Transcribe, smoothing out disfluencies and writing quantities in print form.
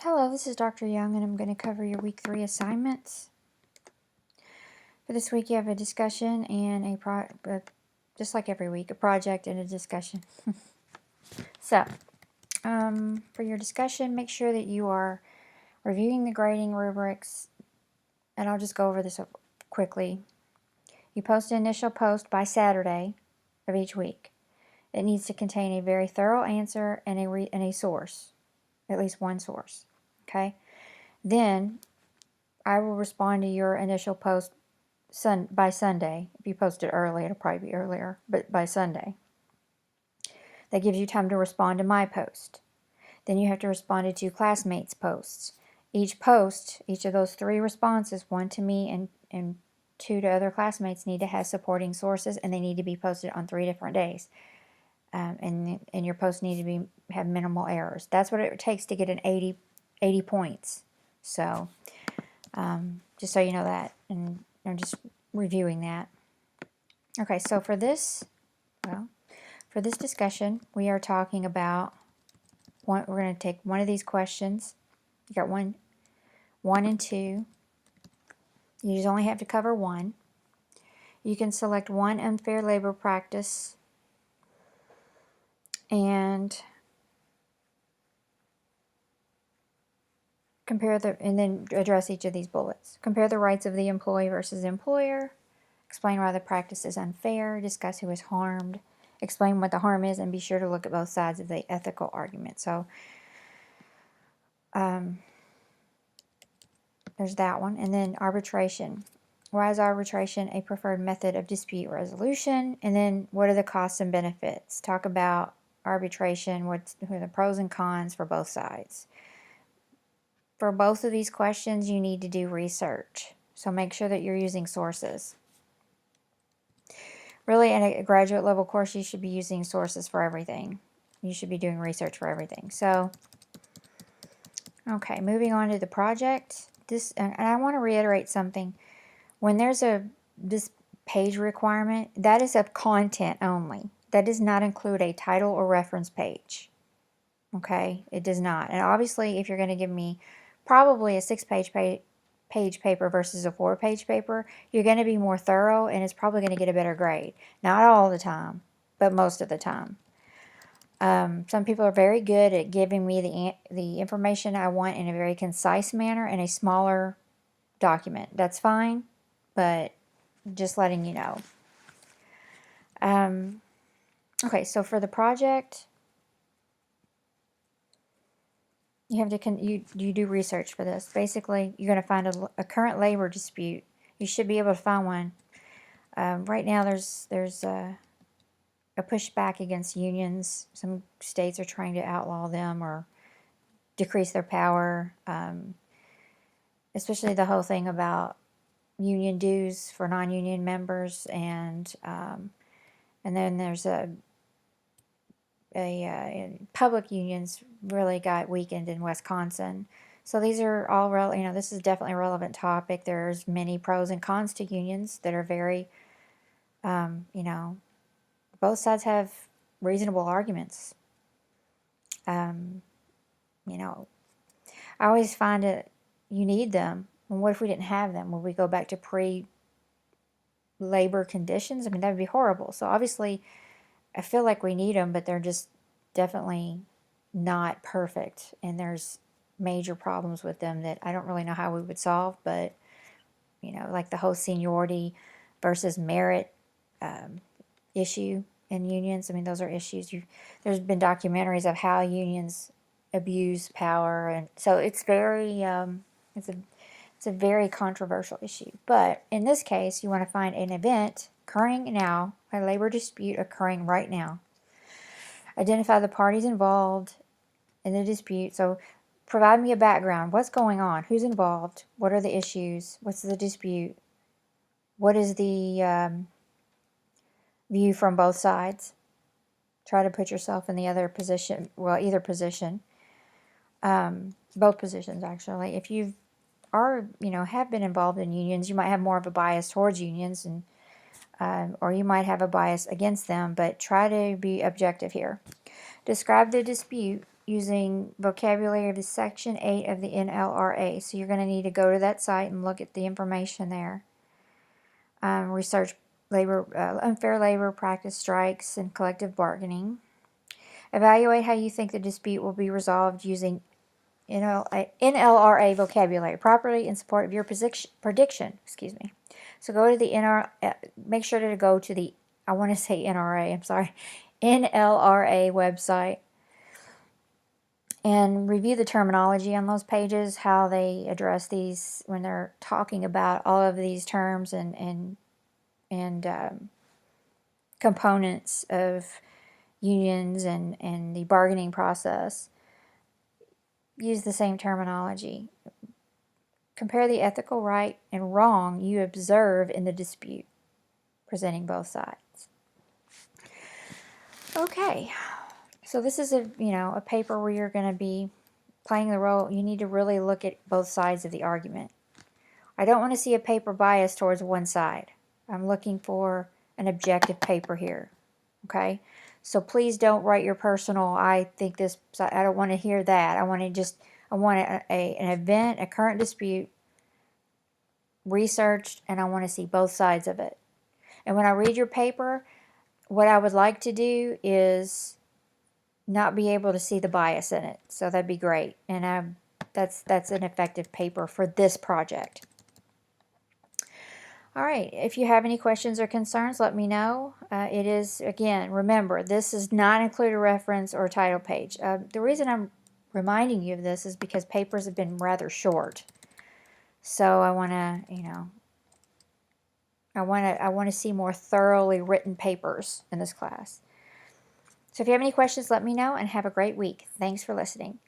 Hello, this is Dr. Young, and I'm going to cover your week 3 assignments. For this week, you have a discussion and just like every week, a project and a discussion. So, for your discussion, make sure that you are reviewing the grading rubrics, and I'll just go over this quickly. You post an initial post by Saturday of each week. It needs to contain a very thorough answer and a source, at least one source. Okay? Then I will respond to your initial post by Sunday. If you post it early, it'll probably be earlier, but by Sunday. That gives you time to respond to my post. Then you have to respond to 2 classmates' posts. Each post, each of those 3 responses, 1 to me and 2 to other classmates, need to have supporting sources, and they need to be posted on 3 different days. And your posts need to have minimal errors. That's what it takes to get an 80 points. So, just so you know that, and I'm just reviewing that. Okay, so for this discussion, we are talking about we're going to take one of these questions. You got one and 2. You just only have to cover 1. You can select 1 unfair labor practice and and then address each of these bullets. Compare the rights of the employee versus employer. Explain why the practice is unfair. Discuss who is harmed. Explain what the harm is, and be sure to look at both sides of the ethical argument. So, there's that one. And then arbitration. Why is arbitration a preferred method of dispute resolution? And then what are the costs and benefits? Talk about arbitration. What are the pros and cons for both sides? For both of these questions, you need to do research. So make sure that you're using sources. Really, in a graduate level course, you should be using sources for everything. You should be doing research for everything. So, okay, moving on to the project. And I want to reiterate something. When there's this page requirement, that is of content only. That does not include a title or reference page. Okay, it does not. And obviously, if you're going to give me probably a 6-page paper versus a 4-page paper, you're going to be more thorough, and it's probably going to get a better grade. Not all the time, but most of the time. Some people are very good at giving me the information I want in a very concise manner in a smaller document. That's fine, but just letting you know. Okay, so for the project, you have to you do research for this. Basically, you're going to find a current labor dispute. You should be able to find one. Right now, there's a pushback against unions. Some states are trying to outlaw them or decrease their power. Especially the whole thing about union dues for non-union members, and then there's public unions really got weakened in Wisconsin. So these are all this is definitely a relevant topic. There's many pros and cons to unions that are very, both sides have reasonable arguments. I always find it, you need them. And what if we didn't have them? Would we go back to pre-labor conditions? I mean, that would be horrible. So obviously, I feel like we need them, but they're just definitely not perfect. And there's major problems with them that I don't really know how we would solve. But, like the whole seniority versus merit issue in unions. I mean, those are issues. There's been documentaries of how unions abuse power. And so it's very, it's a very controversial issue. But in this case, you want to find an event occurring now, a labor dispute occurring right now. Identify the parties involved in the dispute. So provide me a background. What's going on? Who's involved? What are the issues? What's the dispute? What is the view from both sides? Try to put yourself in the other position. Well, either position. Both positions, actually. If you have been involved in unions, you might have more of a bias towards unions, and or you might have a bias against them, but try to be objective here. Describe the dispute using vocabulary of the Section 8 of the NLRA. So you're going to need to go to that site and look at the information there. Research unfair labor practice, strikes, and collective bargaining. Evaluate how you think the dispute will be resolved using NLRA vocabulary properly in support of your prediction. Excuse me. So go to the make sure to go to the, I want to say NRA, I'm sorry, NLRA website, and review the terminology on those pages, how they address these when they're talking about all of these terms and components of unions and the bargaining process. Use the same terminology. Compare the ethical right and wrong you observe in the dispute, presenting both sides. Okay, so this is a paper where you're going to be playing the role. You need to really look at both sides of the argument. I don't want to see a paper biased towards one side. I'm looking for an objective paper here. Okay, so please don't write your personal, I think this, I don't want to hear that. I want an event, a current dispute, researched, and I want to see both sides of it. And when I read your paper, what I would like to do is not be able to see the bias in it. So that'd be great. And that's an effective paper for this project. All right, if you have any questions or concerns, let me know. It is, again, remember, this does not include a reference or title page. The reason I'm reminding you of this is because papers have been rather short. So I want to, I want to see more thoroughly written papers in this class. So if you have any questions, let me know, and have a great week. Thanks for listening.